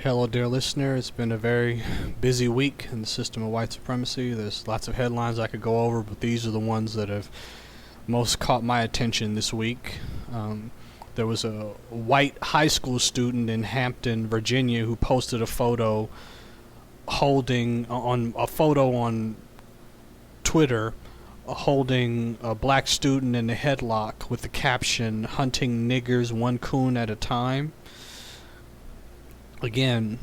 Hello, dear listener. It's been a very busy week in the system of white supremacy. There's lots of headlines I could go over, but these are the ones that have most caught my attention this week. There was a white high school student in Hampton, Virginia, who posted a photo on Twitter, holding a black student in a headlock with the caption, "Hunting niggers one coon at a time." Again,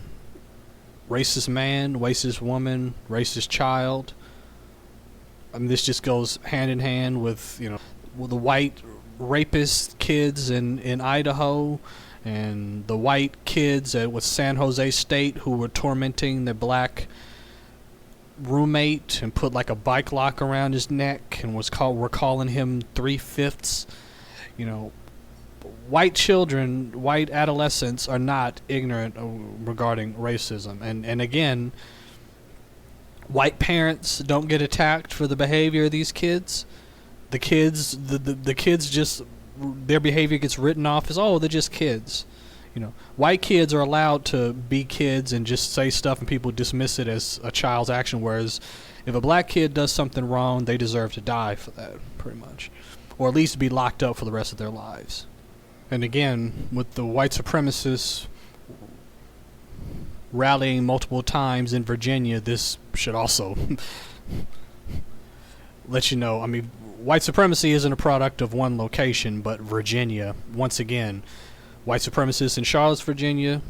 racist man, racist woman, racist child. I mean, this just goes hand in hand with, with the white rapist kids in Idaho and the white kids with San Jose State who were tormenting the black roommate and put like a bike lock around his neck and were calling him 3/5. White children, white adolescents are not ignorant regarding racism. And again, white parents don't get attacked for the behavior of these kids. The kids just, their behavior gets written off as, oh, they're just kids. White kids are allowed to be kids and just say stuff and people dismiss it as a child's action, whereas if a black kid does something wrong, they deserve to die for that, pretty much. Or at least be locked up for the rest of their lives. And again, with the white supremacists rallying multiple times in Virginia, this should also let you know. I mean, white supremacy isn't a product of one location, but Virginia, once again, white supremacists in Charlotte, Virginia,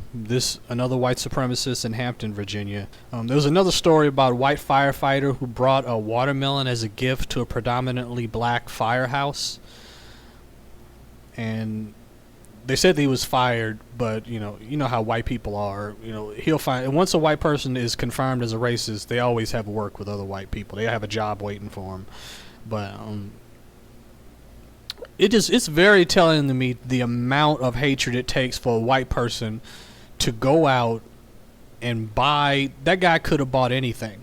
another white supremacist in Hampton, Virginia. There was another story about a white firefighter who brought a watermelon as a gift to a predominantly black firehouse. And they said that he was fired, but you know how white people are. He'll find, and once a white person is confirmed as a racist, they always have work with other white people. They have a job waiting for them. But it's very telling to me the amount of hatred it takes for a white person to go out and buy. That guy could have bought anything.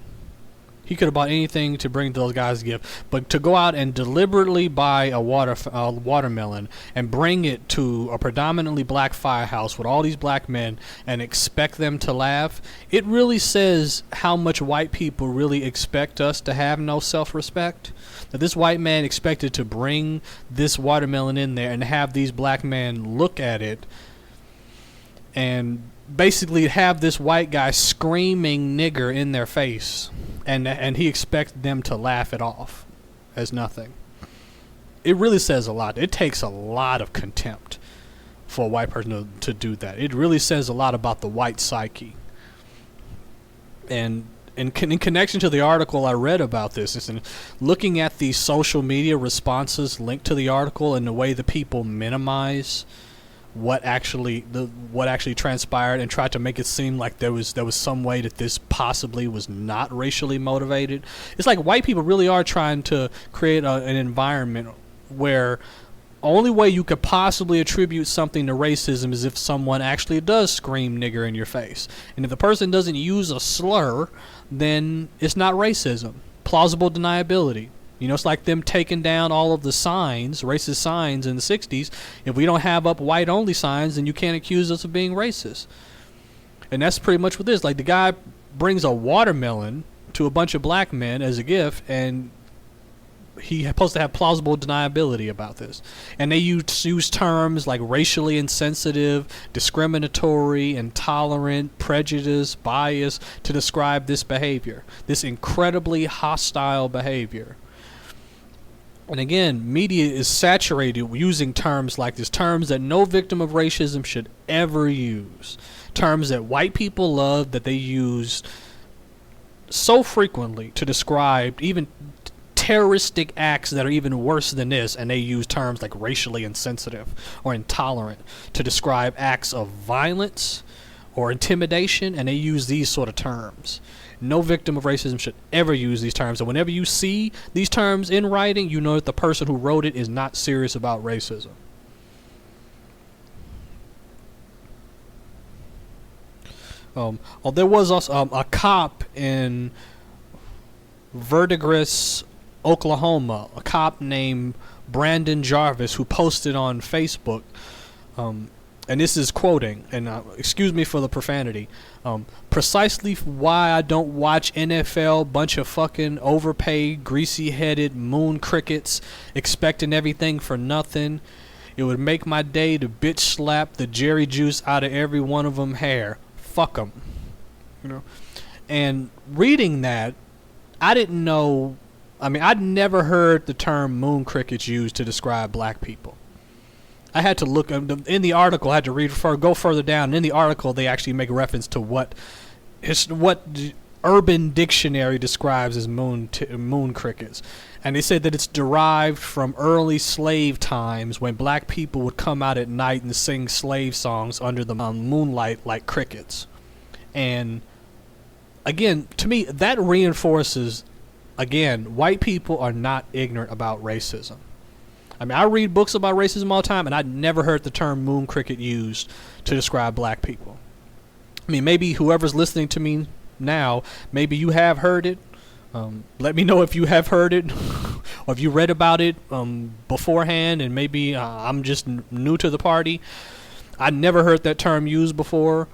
He could have bought anything to bring to those guys a gift, but to go out and deliberately buy a watermelon and bring it to a predominantly black firehouse with all these black men and expect them to laugh, it really says how much white people really expect us to have no self-respect. That this white man expected to bring this watermelon in there and have these black men look at it and basically have this white guy screaming nigger in their face, and he expects them to laugh it off as nothing. It really says a lot. It takes a lot of contempt for a white person to do that. It really says a lot about the white psyche. And in connection to the article I read about this, and looking at the social media responses linked to the article and the way the people minimize what actually transpired and tried to make it seem like there was some way that this possibly was not racially motivated. It's like white people really are trying to create an environment where only way you could possibly attribute something to racism is if someone actually does scream nigger in your face. And if the person doesn't use a slur, then it's not racism. Plausible deniability. It's like them taking down all of the signs, racist signs in the 60s. If we don't have up white-only signs, then you can't accuse us of being racist. And that's pretty much what this is. Like, the guy brings a watermelon to a bunch of black men as a gift, and he's supposed to have plausible deniability about this. And they use terms like racially insensitive, discriminatory, intolerant, prejudice, bias to describe this behavior, this incredibly hostile behavior. And again, media is saturated using terms like this, terms that no victim of racism should ever use, terms that white people love, that they use so frequently to describe even terroristic acts that are even worse than this, and they use terms like racially insensitive or intolerant to describe acts of violence or intimidation, and they use these sort of terms. No victim of racism should ever use these terms. And whenever you see these terms in writing, you know that the person who wrote it is not serious about racism. There was also a cop in Verdigris, Oklahoma, a cop named Brandon Jarvis, who posted on Facebook and this is quoting, and excuse me for the profanity, precisely why I don't watch NFL, bunch of fucking overpaid, greasy-headed moon crickets expecting everything for nothing. It would make my day to bitch slap the Jerry juice out of every one of them hair. Fuck them. You know? And reading that, I didn't know, I mean, I'd never heard the term moon crickets used to describe black people. I had to look in the article. I had to go further down. In the article, they actually make reference to what Urban Dictionary describes as moon crickets, and they said that it's derived from early slave times when black people would come out at night and sing slave songs under the moonlight like crickets. And again, to me, that reinforces, again, white people are not ignorant about racism. I mean, I read books about racism all the time, and I'd never heard the term moon cricket used to describe black people. I mean, maybe whoever's listening to me now, maybe you have heard it. Let me know if you have heard it or if you read about it beforehand, and maybe I'm just new to the party. I never heard that term used before,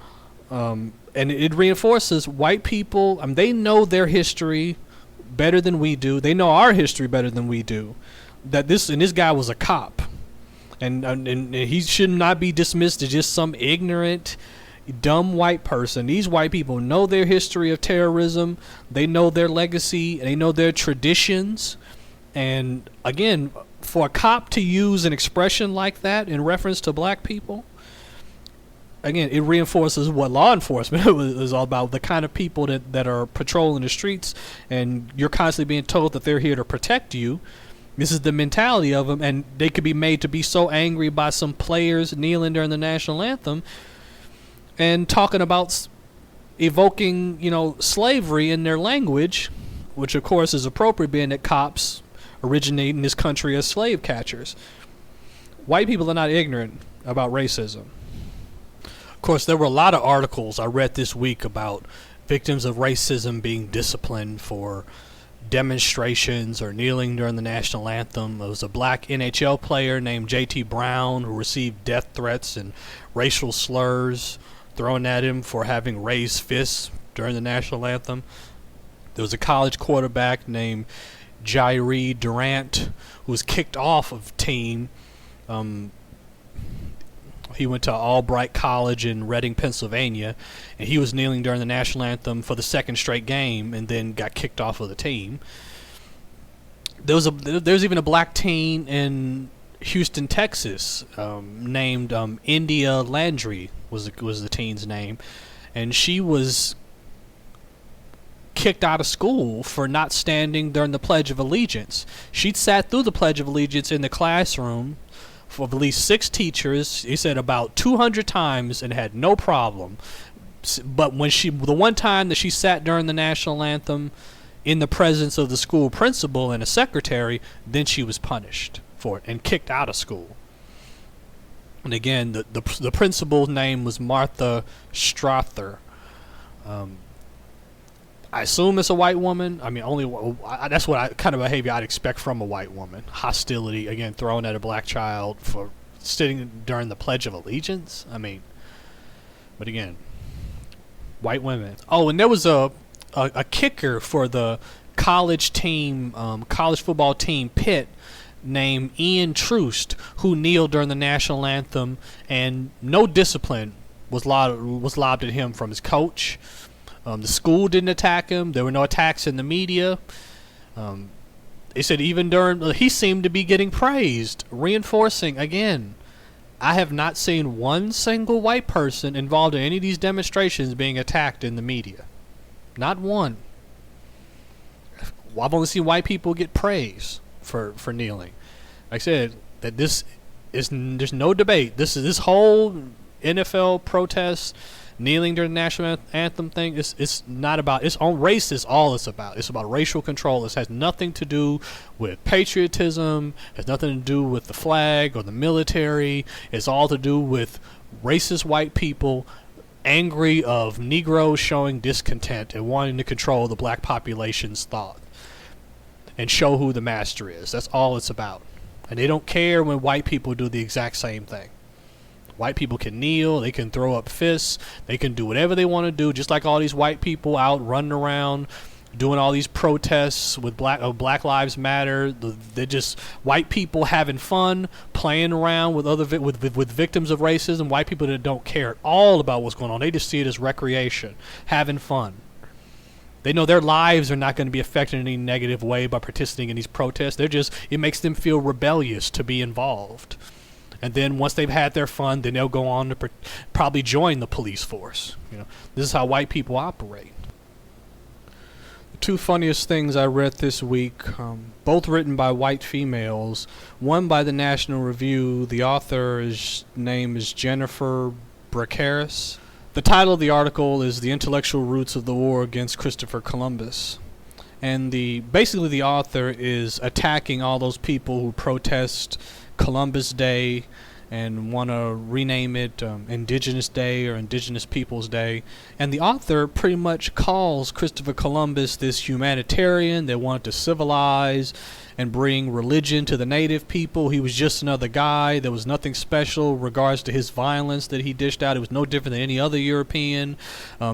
and it reinforces white people. They know their history better than we do. They know our history better than we do. This guy was a cop, and he should not be dismissed as just some ignorant, dumb white person. These white people know their history of terrorism. They know their legacy. And they know their traditions. And again, for a cop to use an expression like that in reference to black people, again, it reinforces what law enforcement is all about. The kind of people that are patrolling the streets, and you're constantly being told that they're here to protect you. This is the mentality of them, and they could be made to be so angry by some players kneeling during the national anthem and talking about evoking, slavery in their language, which of course is appropriate, being that cops originate in this country as slave catchers. White people are not ignorant about racism. Of course, there were a lot of articles I read this week about victims of racism being disciplined for demonstrations or kneeling during the national anthem. There was a black NHL player named J.T. Brown who received death threats and racial slurs thrown at him for having raised fists during the national anthem. There was a college quarterback named Jairi Durant who was kicked off of team. He went to Albright College in Reading, Pennsylvania, and he was kneeling during the national anthem for the second straight game and then got kicked off of the team. There's even a black teen in Houston, Texas, named India Landry was the teen's name, and she was kicked out of school for not standing during the Pledge of Allegiance. She'd sat through the Pledge of Allegiance in the classroom for at least 6 teachers, he said about 200 times, and had no problem. But when the one time that she sat during the national anthem in the presence of the school principal and a secretary, then she was punished for it and kicked out of school. And again, the principal's name was Martha Strother. I assume it's a white woman. I mean, that's what kind of behavior I'd expect from a white woman. Hostility, again, thrown at a black child for sitting during the Pledge of Allegiance. I mean, but again, white women. Oh, and there was a kicker for the college team, college football team Pitt, named Ian Troost, who kneeled during the national anthem, and no discipline was lobbed at him from his coach. The school didn't attack him. There were no attacks in the media. They said even he seemed to be getting praised, reinforcing, again, I have not seen one single white person involved in any of these demonstrations being attacked in the media. Not one. I've only seen white people get praise for kneeling. Like I said, that there's no debate. This whole NFL protest, kneeling during the national anthem thing, it's not about, it's on race is all it's about. It's about racial control. It has nothing to do with patriotism. It has nothing to do with the flag or the military. It's all to do with racist white people angry of Negroes showing discontent and wanting to control the black population's thought and show who the master is. That's all it's about. And they don't care when white people do the exact same thing. White people can kneel, they can throw up fists, they can do whatever they want to do, just like all these white people out running around doing all these protests with Black Lives Matter. They're just white people having fun, playing around with with victims of racism. White people that don't care at all about what's going on. They just see it as recreation, having fun. They know their lives are not going to be affected in any negative way by participating in these protests. It makes them feel rebellious to be involved. And then once they've had their fun, then they'll go on to probably join the police force. This is how white people operate. Two funniest things I read this week, both written by white females. One by the National Review. The author's name is Jennifer Bracaris. The title of the article is "The Intellectual Roots of the War Against Christopher Columbus." And basically the author is attacking all those people who protest Columbus Day and want to rename it Indigenous Day or Indigenous Peoples Day. And the author pretty much calls Christopher Columbus this humanitarian that wanted to civilize and bring religion to the native people. He was just another guy. There was nothing special in regards to his violence that he dished out. It was no different than any other European.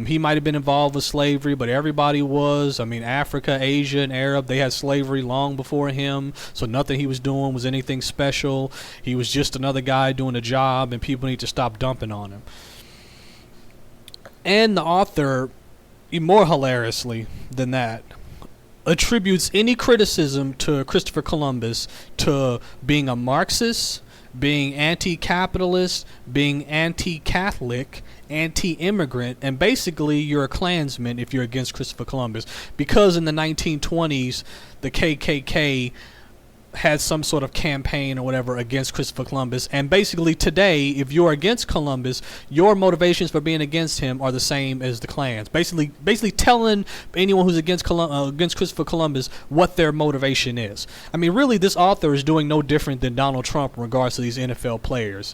He might have been involved with slavery, but everybody was. I mean, Africa, Asia, and Arab, they had slavery long before him, so nothing he was doing was anything special. He was just another guy doing a job, and people need to stop dumping on him. And the author, more hilariously than that, attributes any criticism to Christopher Columbus to being a Marxist, being anti-capitalist, being anti-Catholic, anti-immigrant, and basically you're a Klansman if you're against Christopher Columbus. Because in the 1920s, the KKK had some sort of campaign or whatever against Christopher Columbus, and basically today, if you're against Columbus, your motivations for being against him are the same as the Klans. Basically telling anyone who's against Christopher Columbus what their motivation is. I mean, really, this author is doing no different than Donald Trump in regards to these NFL players.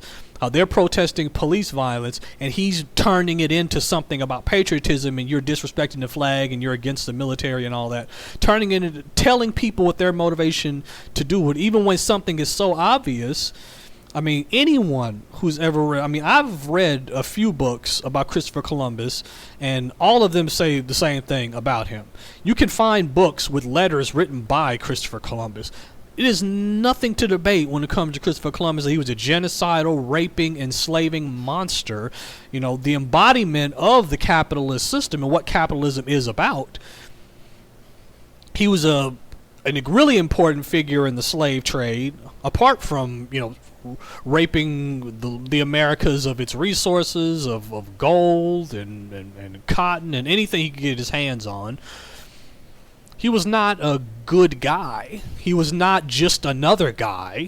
They're protesting police violence, and he's turning it into something about patriotism, and you're disrespecting the flag, and you're against the military and all that. Turning it into telling people what their motivation to do it, even when something is so obvious. I mean, anyone who's ever read, I've read a few books about Christopher Columbus, and all of them say the same thing about him. You can find books with letters written by Christopher Columbus. It is nothing to debate when it comes to Christopher Columbus. He was a genocidal, raping, enslaving monster. The embodiment of the capitalist system and what capitalism is about. He was a really important figure in the slave trade, apart from, raping the Americas of its resources, of gold and cotton and anything he could get his hands on. He was not a good guy. He was not just another guy.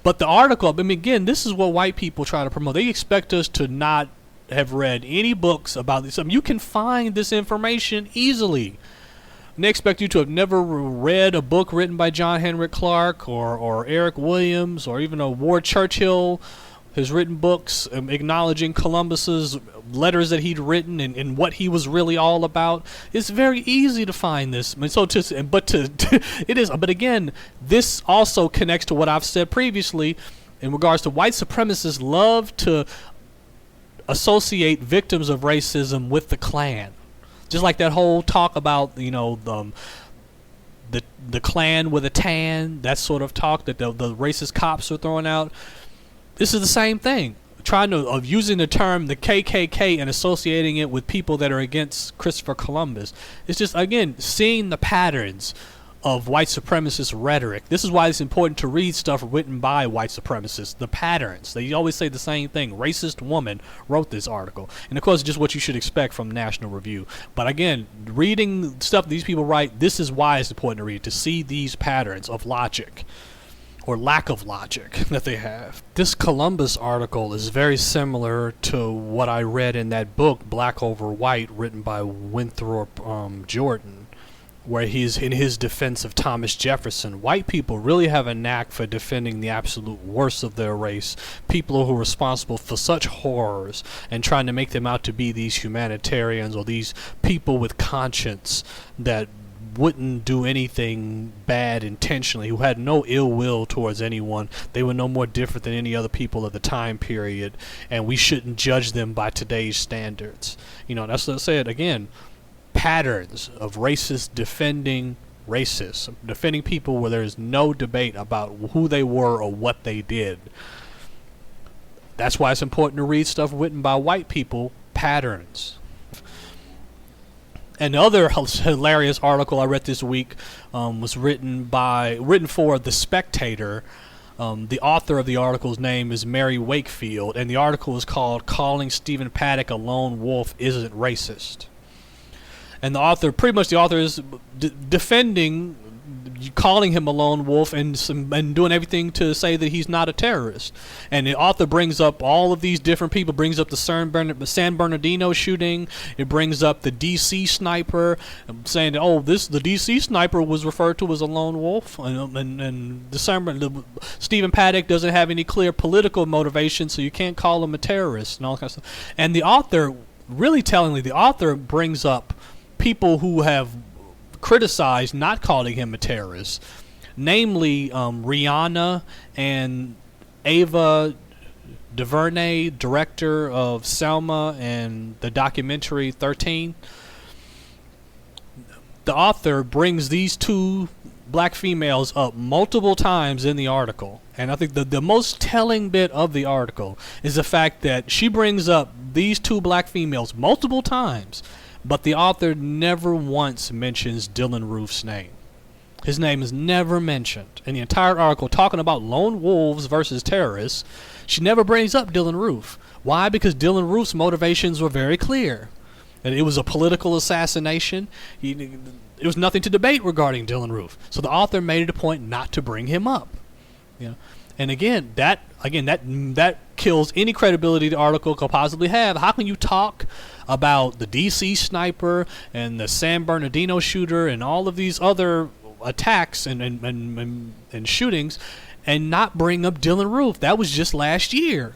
But the article, again, this is what white people try to promote. They expect us to not have read any books about this. You can find this information easily. And they expect you to have never read a book written by John Henrik Clark or Eric Williams or even a Ward Churchill has written books acknowledging Columbus's letters that he'd written and what he was really all about. It's very easy to find this. But again, this also connects to what I've said previously in regards to white supremacists love to associate victims of racism with the Klan. Just like that whole talk about, the Klan with a tan, that sort of talk that the racist cops are throwing out. This is the same thing. Of using the term the KKK and associating it with people that are against Christopher Columbus. It's just, again, seeing the patterns of white supremacist rhetoric. This is why it's important to read stuff written by white supremacists. The patterns. They always say the same thing. Racist woman wrote this article. And of course, just what you should expect from National Review. But again, reading stuff these people write, this is why it's important to read, to see these patterns of logic. Or lack of logic that they have. This Columbus article is very similar to what I read in that book, Black Over White, written by Winthrop Jordan, where he's in his defense of Thomas Jefferson. White people really have a knack for defending the absolute worst of their race, people who are responsible for such horrors, and trying to make them out to be these humanitarians or these people with conscience that wouldn't do anything bad intentionally, who had no ill will towards anyone. They were no more different than any other people of the time period, and we shouldn't judge them by today's standards. That's what I said again. Patterns of racists defending racists, defending people where there is no debate about who they were or what they did. That's why it's important to read stuff written by white people, patterns. And the other hilarious article I read this week was written for The Spectator. The author of the article's name is Mary Wakefield, and the article is called "Calling Stephen Paddock a Lone Wolf Isn't Racist." And the author is defending calling him a lone wolf and doing everything to say that he's not a terrorist. And the author brings up all of these different people, brings up the San Bernardino shooting, it brings up the D.C. sniper, saying that, the D.C. sniper was referred to as a lone wolf, and Stephen Paddock doesn't have any clear political motivation, so you can't call him a terrorist, and all that kind of stuff. And the author, really tellingly, brings up people who have criticized not calling him a terrorist, namely Rihanna and Ava DuVernay, director of Selma and the documentary 13. The author brings these two black females up multiple times in the article, and I think the most telling bit of the article is the fact that she brings up these two black females multiple times, but the author never once mentions Dylan Roof's name. His name is never mentioned in the entire article, talking about lone wolves versus terrorists. She never brings up Dylan Roof. Why? Because Dylan Roof's motivations were very clear. And it was a political assassination. There was nothing to debate regarding Dylan Roof. So the author made it a point not to bring him up. And again, that kills any credibility the article could possibly have. How can you talk about the D.C. sniper and the San Bernardino shooter and all of these other attacks and shootings and not bring up Dylan Roof? That was just last year.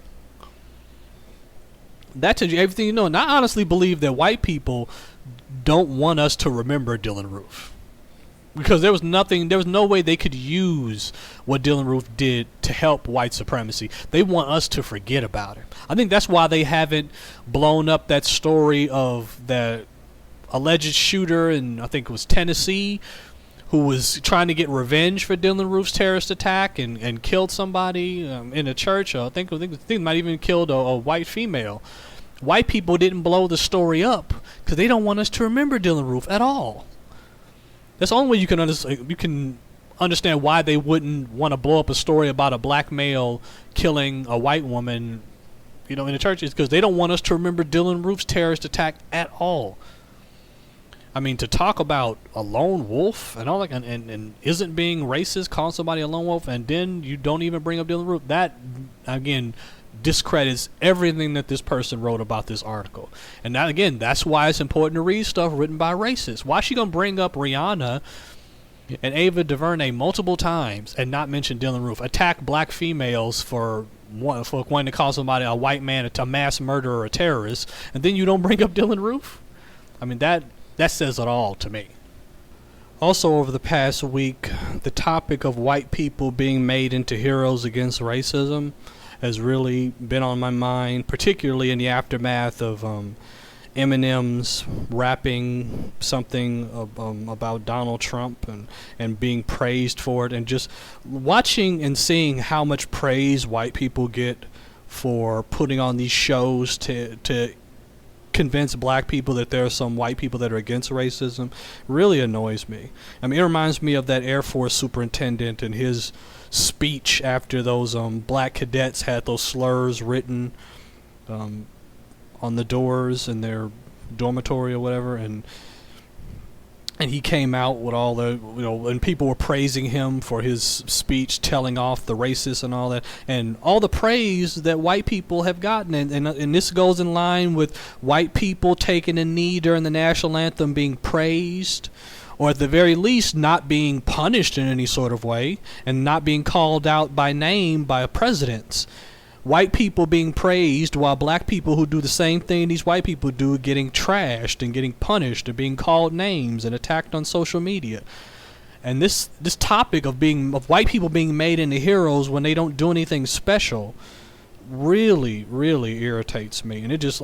That tells you everything you know. And I honestly believe that white people don't want us to remember Dylan Roof, because there was no way they could use what Dylan Roof did to help white supremacy. They want us to forget about it. I think that's why they haven't blown up that story of the alleged shooter in, I think it was Tennessee, who was trying to get revenge for Dylan Roof's terrorist attack and killed somebody in a church. I think might even killed a white female. White people didn't blow the story up because they don't want us to remember Dylan Roof at all. That's the only way you can understand why they wouldn't want to blow up a story about a black male killing a white woman, in the church, is because they don't want us to remember Dylan Roof's terrorist attack at all. I mean, to talk about a lone wolf and all that, and isn't being racist, calling somebody a lone wolf, and then you don't even bring up Dylan Roof, that, again, discredits everything that this person wrote about this article. And that, again, that's why it's important to read stuff written by racists. Why is she going to bring up Rihanna and Ava DuVernay multiple times and not mention Dylan Roof? Attack black females for wanting to call somebody, a white man, a mass murderer or a terrorist, and then you don't bring up Dylan Roof? I mean, that says it all to me. Also, over the past week, the topic of white people being made into heroes against racism has really been on my mind, particularly in the aftermath of Eminem's rapping something about Donald Trump and being praised for it, and just watching and seeing how much praise white people get for putting on these shows to convince black people that there are some white people that are against racism really annoys me. I mean, it reminds me of that Air Force superintendent and his speech after those black cadets had those slurs written on the doors in their dormitory or whatever, and he came out with all the, and people were praising him for his speech, telling off the racists and all that, and all the praise that white people have gotten, and this goes in line with white people taking a knee during the national anthem being praised, or at the very least not being punished in any sort of way, and not being called out by name by presidents. white people being praised while black people who do the same thing these white people do getting trashed and getting punished and being called names and attacked on social media. And this topic of white people being made into heroes when they don't do anything special really, really irritates me. And it's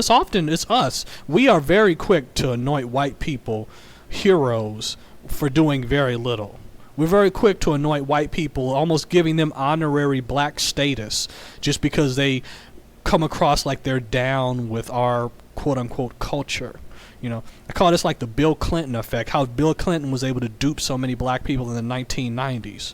often us. We are very quick to anoint white people heroes for doing very little. We're very quick to anoint white people, almost giving them honorary black status just because they come across like they're down with our quote-unquote culture. I call this like the Bill Clinton effect, how Bill Clinton was able to dupe so many black people in the 1990s.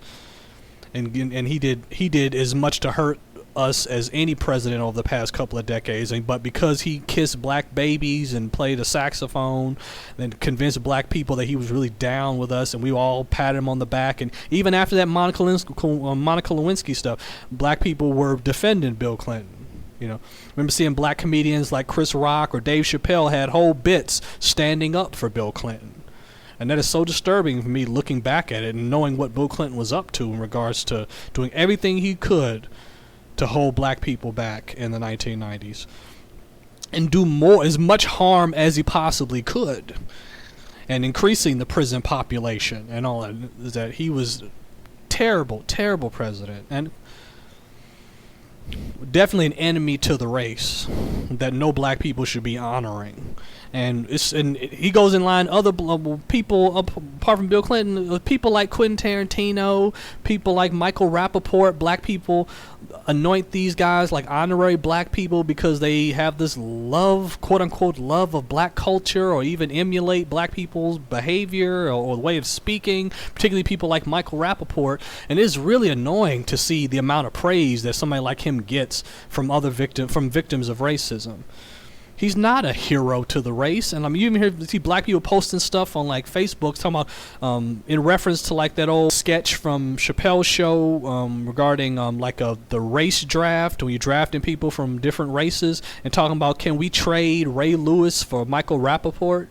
And he did as much to hurt us as any president over the past couple of decades, but because he kissed black babies and played a saxophone and convinced black people that he was really down with us, and we all patted him on the back, and even after that Monica Lewinsky stuff, black people were defending Bill Clinton. Remember seeing black comedians like Chris Rock or Dave Chappelle had whole bits standing up for Bill Clinton. And that is so disturbing for me looking back at it and knowing what Bill Clinton was up to in regards to doing everything he could to hold black people back in the 1990s and do as much harm as he possibly could, and increasing the prison population and all that. He was terrible president, and definitely an enemy to the race that no black people should be honoring. And he goes in line other people apart from Bill Clinton, people like Quentin Tarantino, people like Michael Rappaport. Black people anoint these guys like honorary black people because they have this love, quote unquote love of black culture, or even emulate black people's behavior or way of speaking, particularly people like Michael Rappaport. And it is really annoying to see the amount of praise that somebody like him gets from victims of racism. He's not a hero to the race. And you even see black people posting stuff on like Facebook talking about in reference to like that old sketch from Chappelle's show regarding the race draft, when you're drafting people from different races, and talking about, can we trade Ray Lewis for Michael Rappaport?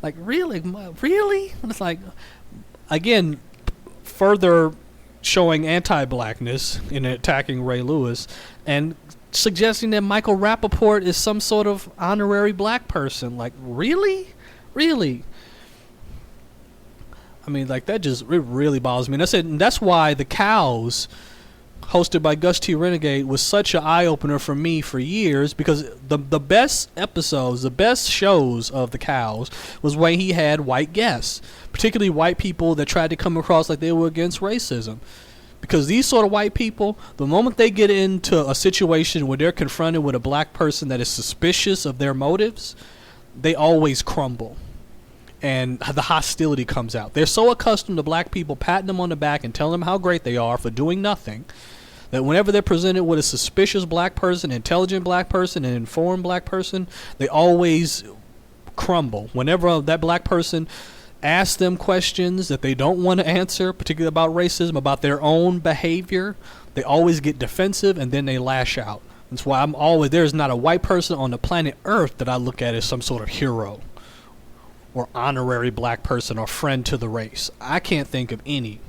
Like really? And it's like, again, further showing anti-blackness in attacking Ray Lewis and suggesting that Michael Rappaport is some sort of honorary black person. Like, really? I mean, like, that just, it really bothers me. And that's why The Cows, hosted by Gus T. Renegade, was such an eye-opener for me for years, because the best episodes, the best shows of The Cows was when he had white guests, particularly white people that tried to come across like they were against racism. Because these sort of white people, the moment they get into a situation where they're confronted with a black person that is suspicious of their motives, they always crumble. And the hostility comes out. They're so accustomed to black people patting them on the back and telling them how great they are for doing nothing, that whenever they're presented with a suspicious black person, intelligent black person, an informed black person, they always crumble. Whenever that black person ask them questions that they don't want to answer, particularly about racism, about their own behavior, they always get defensive and then they lash out. That's why there's not a white person on the planet Earth that I look at as some sort of hero or honorary black person or friend to the race. I can't think of any.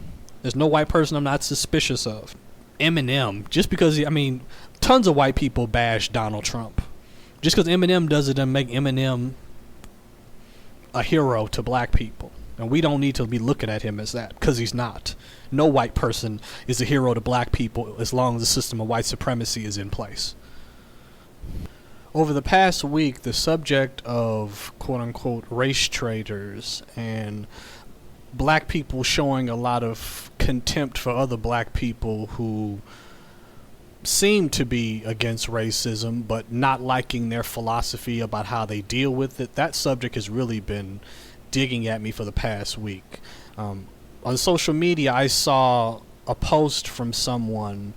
There's no white person I'm not suspicious of. Eminem, just because, tons of white people bash Donald Trump. Just because Eminem does it doesn't make Eminem a hero to black people, and we don't need to be looking at him as that, because he's not. No white person is a hero to black people as long as the system of white supremacy is in place. Over the past week, the subject of quote-unquote race traitors and black people showing a lot of contempt for other black people who seem to be against racism but not liking their philosophy about how they deal with it, that subject has really been digging at me for the past week. On social media, I saw a post from someone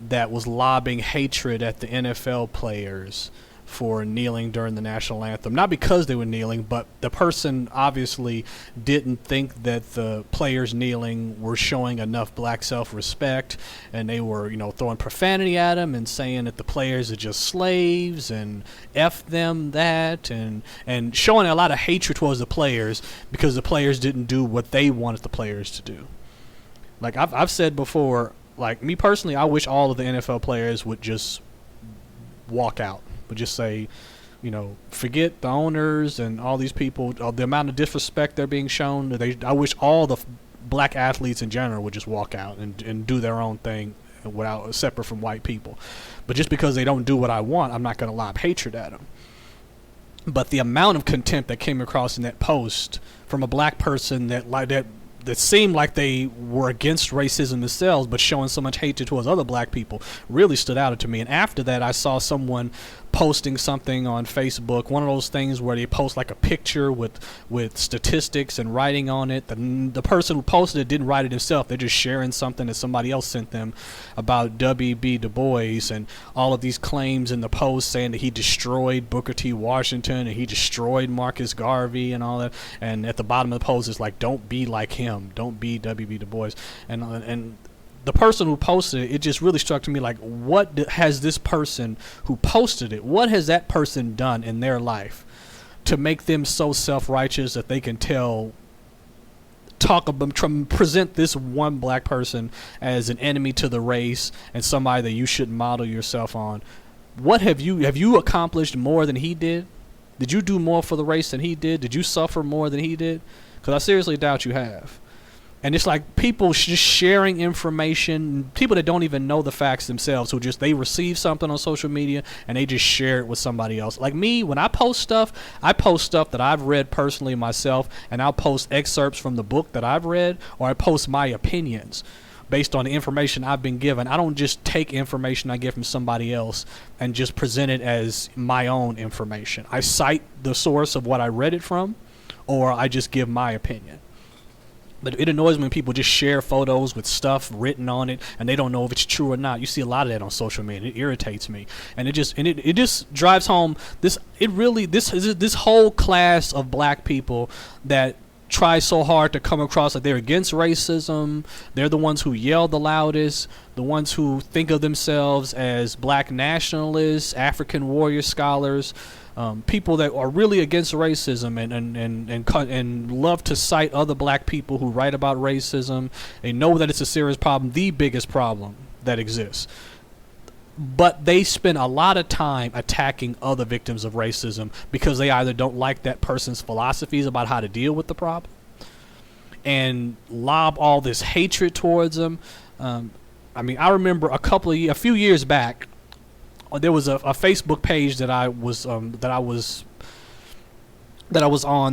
that was lobbing hatred at the NFL players for kneeling during the national anthem. Not because they were kneeling, but the person obviously didn't think that the players kneeling were showing enough black self-respect, and they were, throwing profanity at them and saying that the players are just slaves and F them that, and showing a lot of hatred towards the players because the players didn't do what they wanted the players to do. Like I've said before, like me personally, I wish all of the NFL players would just walk out, would just say, forget the owners and all these people, the amount of disrespect they're being shown. I wish all the black athletes in general would just walk out and do their own thing without separate from white people. But just because they don't do what I want, I'm not going to lob hatred at them. But the amount of contempt that came across in that post from a black person that seemed like they were against racism themselves, but showing so much hatred towards other black people, really stood out to me. And after that, I saw someone posting something on Facebook, one of those things where they post like a picture with statistics and writing on it. The person who posted it didn't write it himself. They're just sharing something that somebody else sent them about W.B. Du Bois and all of these claims in the post saying that he destroyed Booker T. Washington and he destroyed Marcus Garvey and all that. And at the bottom of the post is like, don't be like him. Don't be W.B. Du Bois. And the person who posted it, it just really struck to me like, what has this person who posted it, what has that person done in their life to make them so self-righteous that they can present this one black person as an enemy to the race and somebody that you should model yourself on? What have you accomplished more than he did? Did you do more for the race than he did? Did you suffer more than he did? Because I seriously doubt you have. And it's like people just sharing information, people that don't even know the facts themselves, who just, they receive something on social media and they just share it with somebody else. Like me, when I post stuff that I've read personally myself, and I'll post excerpts from the book that I've read, or I post my opinions based on the information I've been given. I don't just take information I get from somebody else and just present it as my own information. I cite the source of what I read it from, or I just give my opinion. But it annoys me when people just share photos with stuff written on it and they don't know if it's true or not. You see a lot of that on social media. It irritates me, and it just drives home this whole class of black people that try so hard to come across like they're against racism. They're the ones who yell the loudest, the ones who think of themselves as black nationalists, African warrior scholars. People that are really against racism and love to cite other black people who write about racism. They know that it's a serious problem, the biggest problem that exists. But they spend a lot of time attacking other victims of racism because they either don't like that person's philosophies about how to deal with the problem and lob all this hatred towards them. I remember a few years back, there was a Facebook page that I was on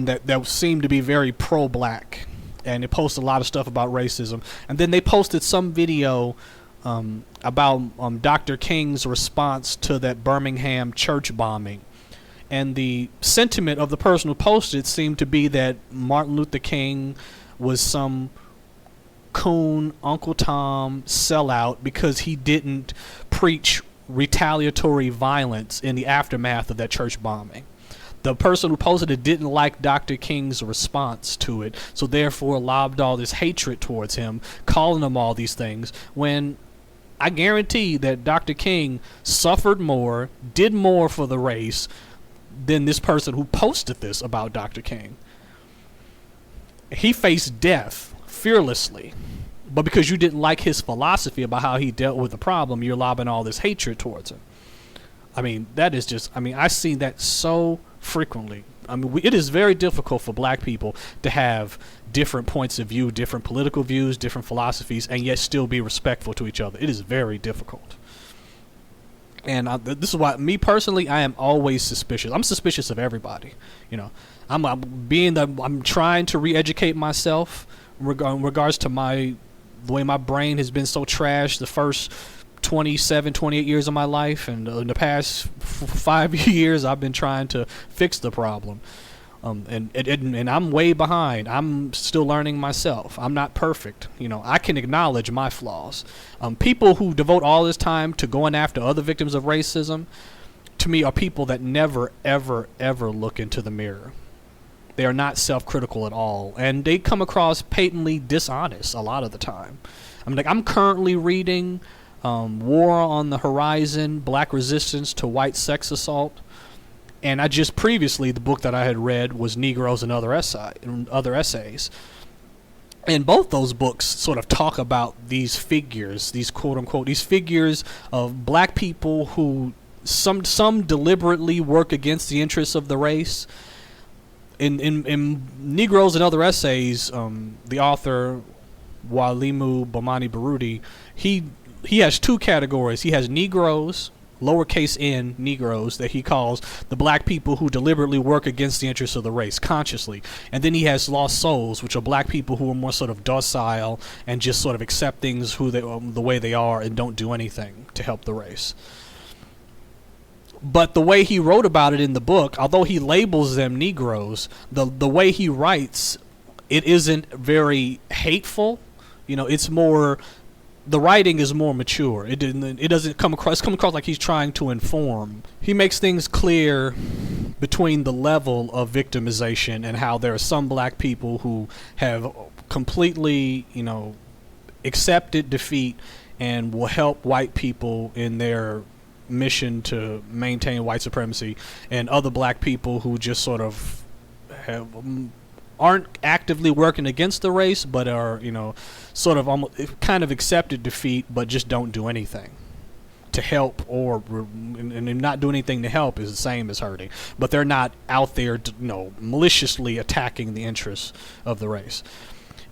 that seemed to be very pro-black, and it posted a lot of stuff about racism. And then they posted some video about Dr. King's response to that Birmingham church bombing, and the sentiment of the person who posted it seemed to be that Martin Luther King was some coon Uncle Tom sellout because he didn't preach retaliatory violence in the aftermath of that church bombing. The person who posted it didn't like Dr. King's response to it, so therefore lobbed all this hatred towards him, calling him all these things, when I guarantee that Dr. King suffered more, did more for the race than this person who posted this about Dr. King. He faced death fearlessly. But because you didn't like his philosophy about how he dealt with the problem, you're lobbing all this hatred towards him. I see that so frequently. It is very difficult for black people to have different points of view, different political views, different philosophies, and yet still be respectful to each other. It is very difficult. And this is why, me personally, I am always suspicious. I'm suspicious of everybody. I'm trying to re-educate myself in regards to the way my brain has been so trashed the first 28 years of my life, and in the past 5 years I've been trying to fix the problem. And I'm way behind. I'm still learning myself. I'm not perfect. I can acknowledge my flaws. People who devote all this time to going after other victims of racism, to me, are people that never, ever, ever look into the mirror. They are not self-critical at all, and they come across patently dishonest a lot of the time. I'm currently reading War on the Horizon, Black Resistance to White Sex Assault, and the book that I had read was Negroes and Other Essays. And both those books sort of talk about these figures, these quote unquote, these figures of black people who some deliberately work against the interests of the race. In Negroes and Other Essays, the author Walimu Bomani Baruti, he has two categories. He has Negroes, lowercase n Negroes, that he calls the black people who deliberately work against the interests of the race consciously, and then he has lost souls, which are black people who are more sort of docile and just sort of accept things the way they are and don't do anything to help the race. But the way he wrote about it in the book, although he labels them Negroes, the way he writes, it isn't very hateful. It's more, the writing is more mature. It doesn't come across like he's trying to inform. He makes things clear between the level of victimization and how there are some black people who have completely, accepted defeat and will help white people in their mission to maintain white supremacy, and other black people who just sort of aren't actively working against the race, but are, sort of almost kind of accepted defeat, but just don't do anything to help, and not do anything to help is the same as hurting. But they're not out there, maliciously attacking the interests of the race.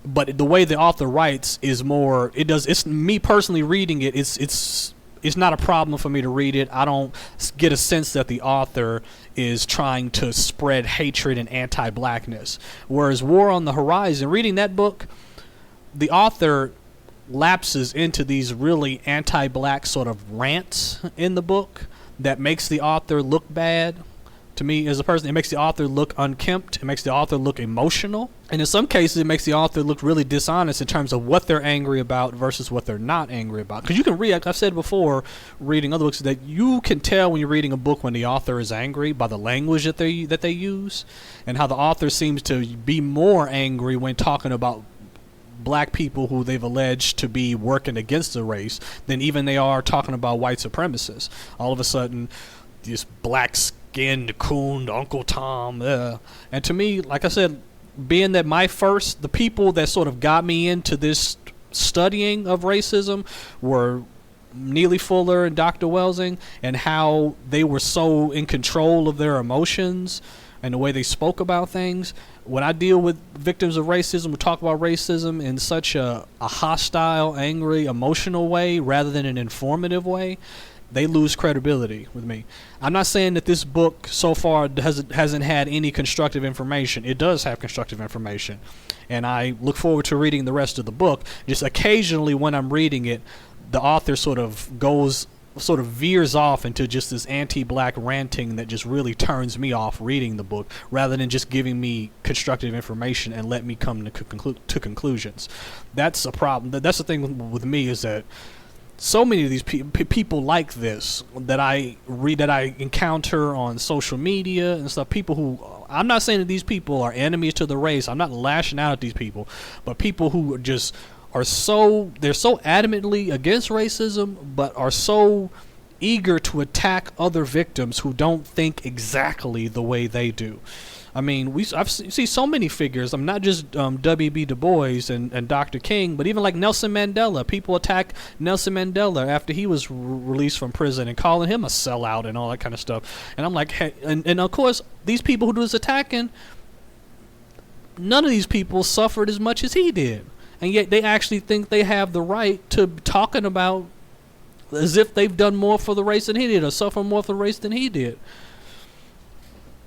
But the way the author writes is more. It's me personally reading it. It's not a problem for me to read it. I don't get a sense that the author is trying to spread hatred and anti-blackness. Whereas War on the Horizon, reading that book, the author lapses into these really anti-black sort of rants in the book that makes the author look bad. To me, as a person, it makes the author look unkempt. It makes the author look emotional. And in some cases, it makes the author look really dishonest in terms of what they're angry about versus what they're not angry about. Because you can read, like I've said before, reading other books, that you can tell when you're reading a book when the author is angry by the language that they use, and how the author seems to be more angry when talking about black people who they've alleged to be working against the race than even they are talking about white supremacists. All of a sudden, this black skinned coon, Uncle Tom. And to me, like I said, being that the people that sort of got me into this studying of racism were Neely Fuller and Dr. Welsing, and how they were so in control of their emotions and the way they spoke about things. When I deal with victims of racism, we talk about racism in such a hostile, angry, emotional way rather than an informative way, they lose credibility with me. I'm not saying that this book so far hasn't had any constructive information. It does have constructive information, and I look forward to reading the rest of the book. Just occasionally when I'm reading it, the author sort of veers off into just this anti-black ranting that just really turns me off reading the book, rather than just giving me constructive information and let me come to conclusions. That's a problem. That's the thing with me, is that so many of these people like this that I read, that I encounter on social media and stuff, people who, I'm not saying that these people are enemies to the race, I'm not lashing out at these people, but people who just they're so adamantly against racism, but are so eager to attack other victims who don't think exactly the way they do. I mean, I've seen so many figures. I'm not just W.B. Du Bois and Dr. King, but even like Nelson Mandela. People attack Nelson Mandela after he was released from prison and calling him a sellout and all that kind of stuff. And I'm like, hey, and of course, these people who do this attacking, none of these people suffered as much as he did. And yet they actually think they have the right to talking about as if they've done more for the race than he did, or suffer more for the race than he did.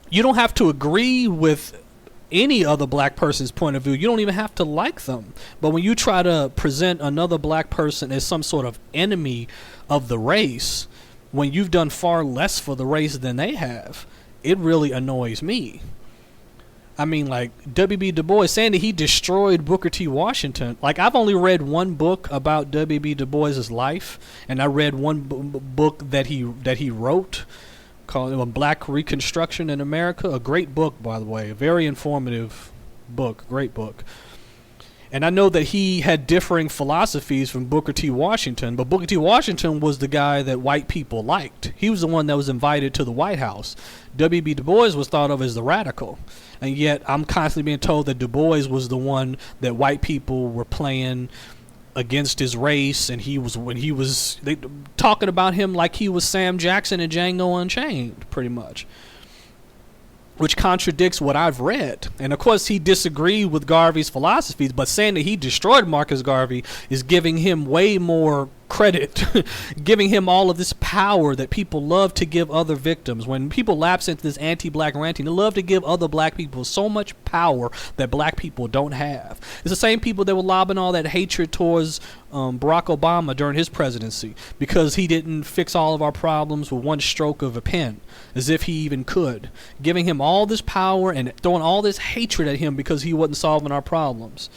You don't have to agree with any other black person's point of view. You don't even have to like them. But when you try to present another black person as some sort of enemy of the race, when you've done far less for the race than they have, it really annoys me. I mean, like, W.B. Du Bois saying that he destroyed Booker T. Washington. Like, I've only read one book about W.B. Du Bois's life, and I read one book that he wrote called Black Reconstruction in America. A great book, by the way. A very informative book. Great book. And I know that he had differing philosophies from Booker T. Washington, but Booker T. Washington was the guy that white people liked. He was the one that was invited to the White House. W.B. Du Bois was thought of as the radical. And yet I'm constantly being told that Du Bois was the one that white people were playing against his race, and they talking about him like he was Sam Jackson and Django Unchained, pretty much. Which contradicts what I've read. And of course he disagreed with Garvey's philosophies, but saying that he destroyed Marcus Garvey is giving him way more credit, giving him all of this power that people love to give other victims. When people lapse into this anti-black ranting, they love to give other black people so much power that black people don't have. It's the same people that were lobbing all that hatred towards Barack Obama during his presidency because he didn't fix all of our problems with one stroke of a pen, as if he even could, giving him all this power and throwing all this hatred at him because he wasn't solving our problems.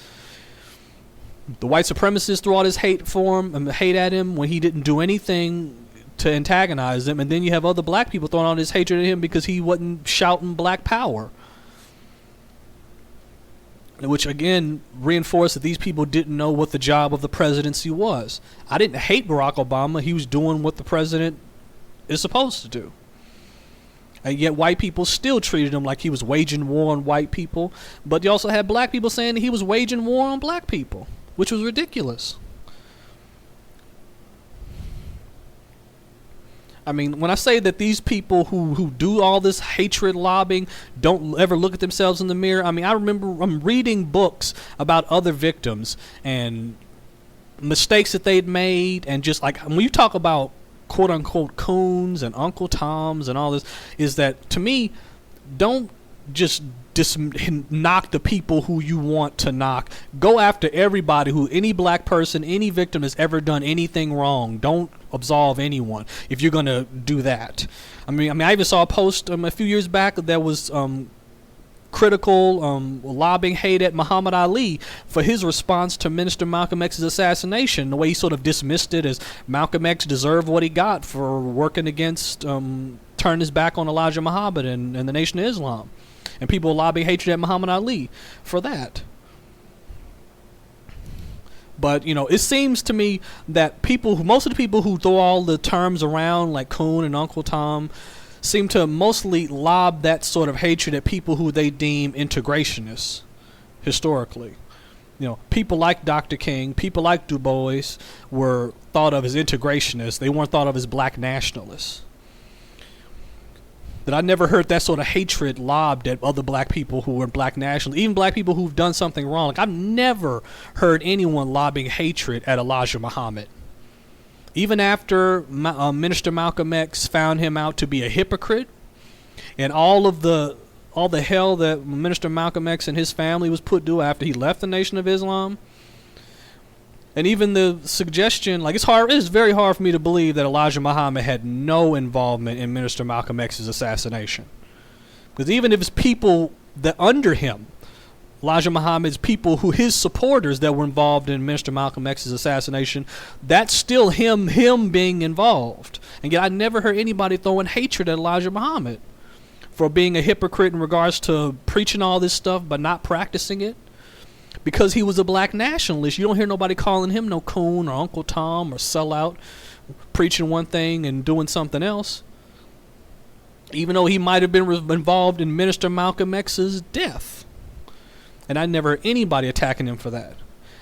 The white supremacists threw all this hate at him when he didn't do anything to antagonize them, and then you have other black people throwing all this hatred at him because he wasn't shouting black power. Which again reinforced that these people didn't know what the job of the presidency was. I didn't hate Barack Obama. He was doing what the president is supposed to do. And yet white people still treated him like he was waging war on white people. But you also had black people saying that he was waging war on black people, which was ridiculous. I mean, when I say that these people who do all this hatred lobbying don't ever look at themselves in the mirror, I mean, I remember I'm reading books about other victims and mistakes that they'd made, and just like when you talk about quote unquote coons and Uncle Toms and all this, is that to me, don't just knock the people who you want to knock. Go after everybody any black person, any victim has ever done anything wrong. Don't absolve anyone if you're gonna do that. I mean, I even saw a post a few years back that was critical, lobbing hate at Muhammad Ali for his response to Minister Malcolm X's assassination. The way he sort of dismissed it as Malcolm X deserved what he got for working against, turning his back on Elijah Muhammad and the Nation of Islam. And people lobbying hatred at Muhammad Ali for that. But, you know, it seems to me that most of the people who throw all the terms around like coon and Uncle Tom seem to mostly lob that sort of hatred at people who they deem integrationists historically. You know, people like Dr. King, people like Du Bois were thought of as integrationists. They weren't thought of as black nationalists. That I never heard that sort of hatred lobbed at other black people who were black nationalists, even black people who've done something wrong. Like, I've never heard anyone lobbing hatred at Elijah Muhammad. Even after Minister Malcolm X found him out to be a hypocrite, and all the hell that Minister Malcolm X and his family was put through after he left the Nation of Islam, and even the suggestion, like, it's very hard for me to believe that Elijah Muhammad had no involvement in Minister Malcolm X's assassination. Because even if it's people that under him, Elijah Muhammad's people his supporters that were involved in Minister Malcolm X's assassination, that's still him being involved. And yet I never heard anybody throwing hatred at Elijah Muhammad for being a hypocrite in regards to preaching all this stuff but not practicing it. Because he was a black nationalist, you don't hear nobody calling him no coon or Uncle Tom or sellout, preaching one thing and doing something else. Even though he might have been involved in Minister Malcolm X's death. And I never heard anybody attacking him for that.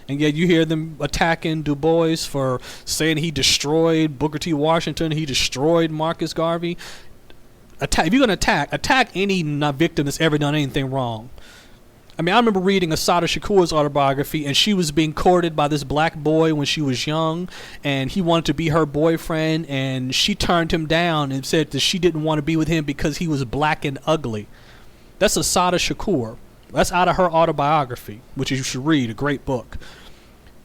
And yet you hear them attacking Du Bois for saying he destroyed Booker T. Washington, he destroyed Marcus Garvey. If you're going to attack any victim that's ever done anything wrong. I mean, I remember reading Assata Shakur's autobiography, and she was being courted by this black boy when she was young, and he wanted to be her boyfriend, and she turned him down and said that she didn't want to be with him because he was black and ugly. That's Assata Shakur. That's out of her autobiography, which you should read, a great book.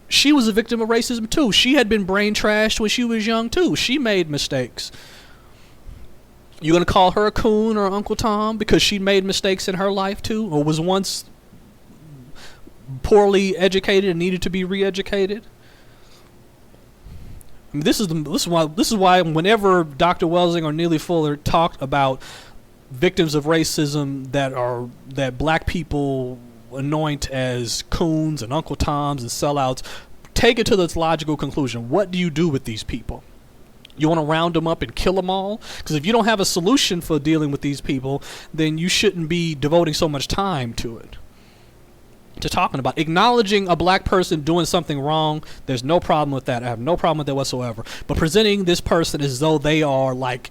She was a victim of racism too. She had been brain trashed when she was young too. She made mistakes. You gonna call her a coon or Uncle Tom because she made mistakes in her life too, or was once poorly educated and needed to be re-educated? I mean, this is why whenever Dr. Welsing or Neely Fuller talked about victims of racism that black people anoint as coons and Uncle Toms and sellouts, take it to this logical conclusion. What do you do with these people? You want to round them up and kill them all? Because if you don't have a solution for dealing with these people, then you shouldn't be devoting so much time to it. To talking about acknowledging a black person doing something wrong, there's no problem with that. I have no problem with that whatsoever. But presenting this person as though they are like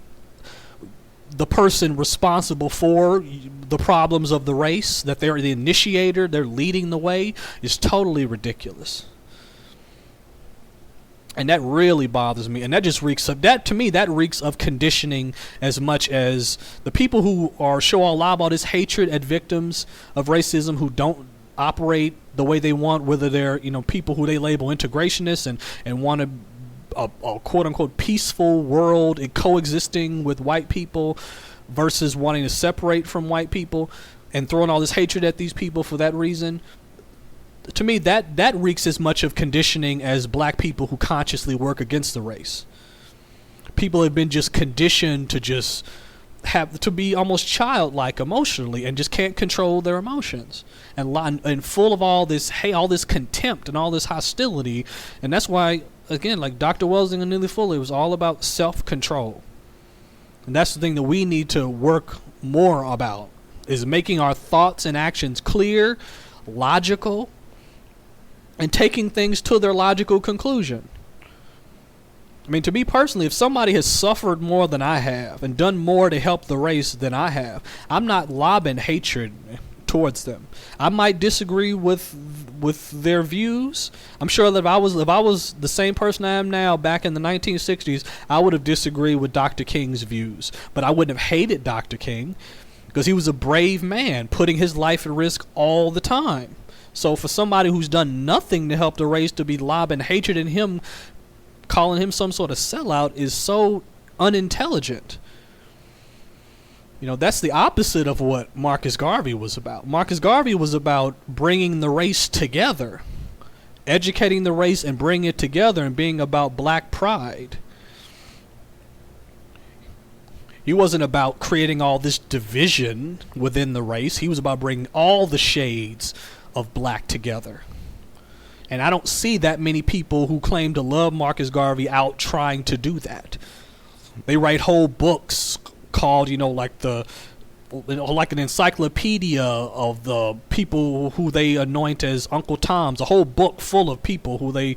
the person responsible for the problems of the race, that they're the initiator, they're leading the way, is totally ridiculous. And that really bothers me. And that just reeks of that, to me, that reeks of conditioning as much as the people who show all out this hatred at victims of racism who don't operate the way they want, whether they're, people who they label integrationists and want a quote unquote peaceful world and coexisting with white people versus wanting to separate from white people and throwing all this hatred at these people for that reason. To me, that reeks as much of conditioning as black people who consciously work against the race. People have been just conditioned to just have to be almost childlike emotionally and just can't control their emotions and full of all this all this contempt and all this hostility. And that's why, again, like Dr. Welsing and Neely Fuller, it was all about self-control. And that's the thing that we need to work more about, is making our thoughts and actions clear, logical, and taking things to their logical conclusion. I mean, to me personally, if somebody has suffered more than I have and done more to help the race than I have, I'm not lobbing hatred towards them. I might disagree with their views. I'm sure that if I was the same person I am now back in the 1960s, I would have disagreed with Dr. King's views. But I wouldn't have hated Dr. King because he was a brave man putting his life at risk all the time. So for somebody who's done nothing to help the race to be lobbing hatred at him, calling him some sort of sellout, is so unintelligent. That's the opposite of what Marcus Garvey was about. Marcus Garvey was about bringing the race together, educating the race and bringing it together, and being about black pride. He wasn't about creating all this division within the race. He was about bringing all the shades of black together. And I don't see that many people who claim to love Marcus Garvey out trying to do that. They write whole books called, like an encyclopedia of the people who they anoint as Uncle Toms, a whole book full of people who they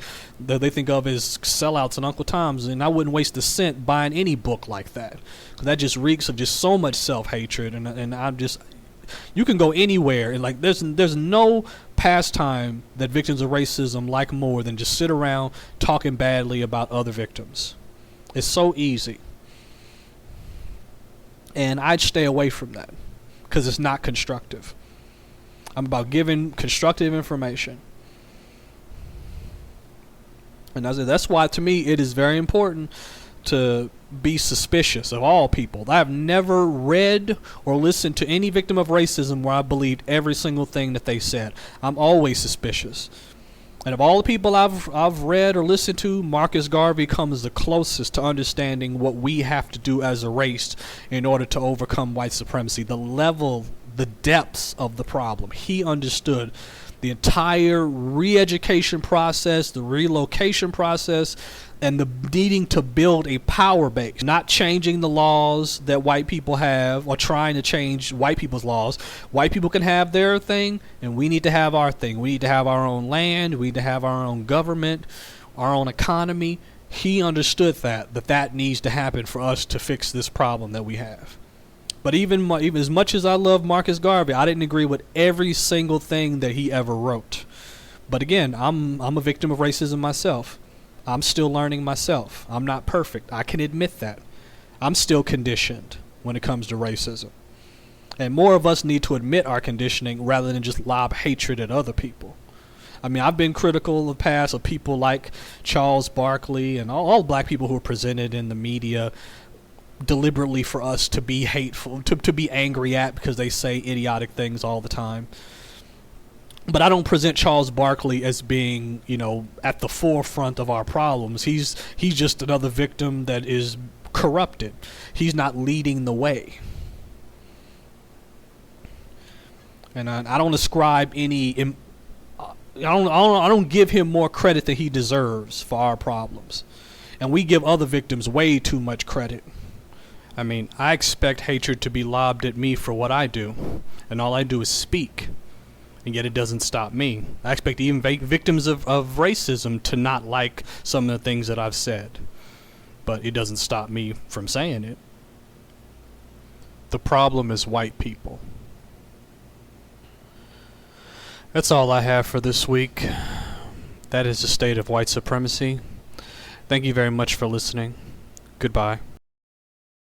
think of as sellouts and Uncle Toms. And I wouldn't waste a cent buying any book like that, because that just reeks of just so much self-hatred. And I'm just, you can go anywhere and like there's no pastime that victims of racism like more than just sit around talking badly about other victims. It's so easy. And I'd stay away from that because it's not constructive. I'm about giving constructive information. And that's why, to me, it is very important to be suspicious of all people. I've never read or listened to any victim of racism where I believed every single thing that they said. I'm always suspicious. And of all the people I've read or listened to, Marcus Garvey comes the closest to understanding what we have to do as a race in order to overcome white supremacy. The level, the depths of the problem. He understood the entire re-education process, the relocation process, and the needing to build a power base, not changing the laws that white people have or trying to change white people's laws. White people can have their thing, and we need to have our thing. We need to have our own land. We need to have our own government, our own economy. He understood that needs to happen for us to fix this problem that we have. But even as much as I love Marcus Garvey, I didn't agree with every single thing that he ever wrote. But again, I'm a victim of racism myself. I'm still learning myself. I'm not perfect. I can admit that. I'm still conditioned when it comes to racism. And more of us need to admit our conditioning rather than just lob hatred at other people. I mean, I've been critical in the past of people like Charles Barkley and all black people who are presented in the media deliberately for us to be hateful, to be angry at because they say idiotic things all the time. But I don't present Charles Barkley as being, at the forefront of our problems. He's just another victim that is corrupted. He's not leading the way. and I don't ascribe any. I don't give him more credit than he deserves for our problems, and we give other victims way too much credit. I mean, I expect hatred to be lobbed at me for what I do, and all I do is speak, and yet it doesn't stop me. I expect even victims of racism to not like some of the things that I've said, but it doesn't stop me from saying it. The problem is white people. That's all I have for this week. That is the state of white supremacy. Thank you very much for listening. Goodbye.